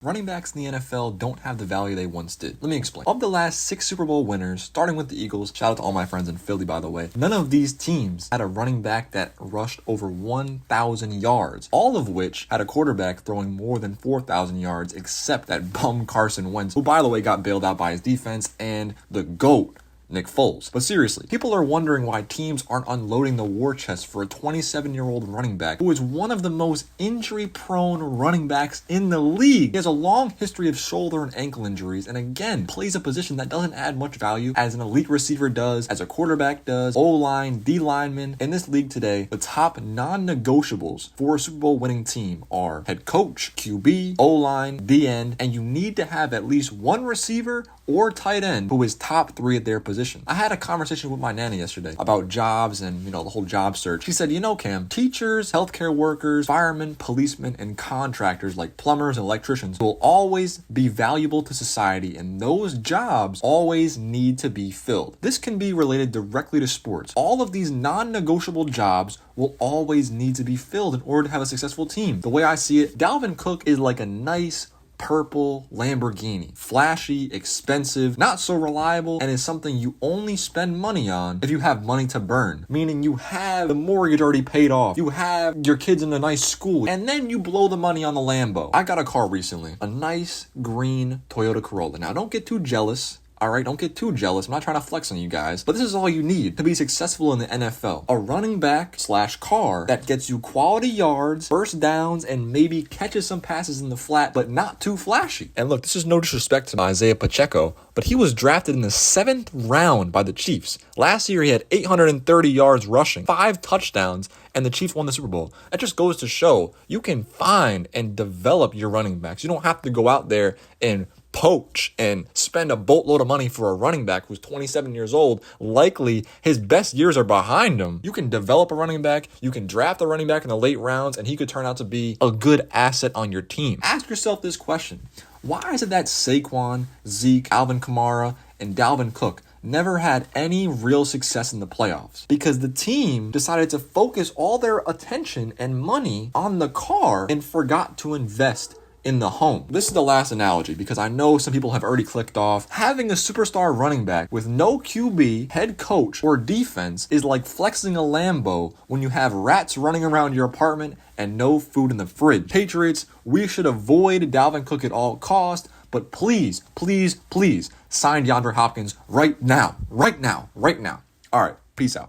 Running backs in the NFL don't have the value they once did. Let me explain. Of the last 6 Super Bowl winners, starting with the Eagles, shout out to all my friends in Philly, by the way, none of these teams had a running back that rushed over 1,000 yards, all of which had a quarterback throwing more than 4,000 yards, except that bum Carson Wentz, who, by the way, got bailed out by his defense, and the GOAT, Nick Foles. But seriously, people are wondering why teams aren't unloading the war chest for a 27-year-old running back who is one of the most injury-prone running backs in the league. He has a long history of shoulder and ankle injuries, and again, plays a position that doesn't add much value as an elite receiver does, as a quarterback does, O-line, D-lineman. In this league today, the top non-negotiables for a Super Bowl winning team are head coach, QB, O-line, D-end, and you need to have at least one receiver or tight end who is top 3 at their position. I had a conversation with my nanny yesterday about jobs and, the whole job search. She said, Cam, teachers, healthcare workers, firemen, policemen, and contractors like plumbers and electricians will always be valuable to society, and those jobs always need to be filled. This can be related directly to sports. All of these non-negotiable jobs will always need to be filled in order to have a successful team. The way I see it, Dalvin Cook is like a nice purple Lamborghini. Flashy, expensive, not so reliable, and is something you only spend money on if you have money to burn. Meaning you have the mortgage already paid off, you have your kids in a nice school, and then you blow the money on the Lambo. I got a car recently, a nice green Toyota Corolla. Now don't get too jealous. Alright, don't get too jealous. I'm not trying to flex on you guys, but this is all you need to be successful in the NFL. A running back / car that gets you quality yards, first downs, and maybe catches some passes in the flat, but not too flashy. And look, this is no disrespect to Isaiah Pacheco, but he was drafted in the 7th round by the Chiefs. Last year, he had 830 yards rushing, 5 touchdowns, and the Chiefs won the Super Bowl. That just goes to show you can find and develop your running backs. You don't have to go out there and poach and spend a boatload of money for a running back who's 27 years old. Likely his best years are behind him. You can develop a running back, you can draft a running back in the late rounds, and he could turn out to be a good asset on your team. Ask yourself this question: why is it that Saquon, Zeke, Alvin Kamara, and Dalvin Cook never had any real success in the playoffs? Because the team decided to focus all their attention and money on the car and forgot to invest in the home. This is the last analogy because I know some people have already clicked off. Having a superstar running back with no QB, head coach, or defense is like flexing a Lambo when you have rats running around your apartment and no food in the fridge. Patriots, we should avoid Dalvin Cook at all costs, but please, please, please sign DeAndre Hopkins right now. All right, peace out.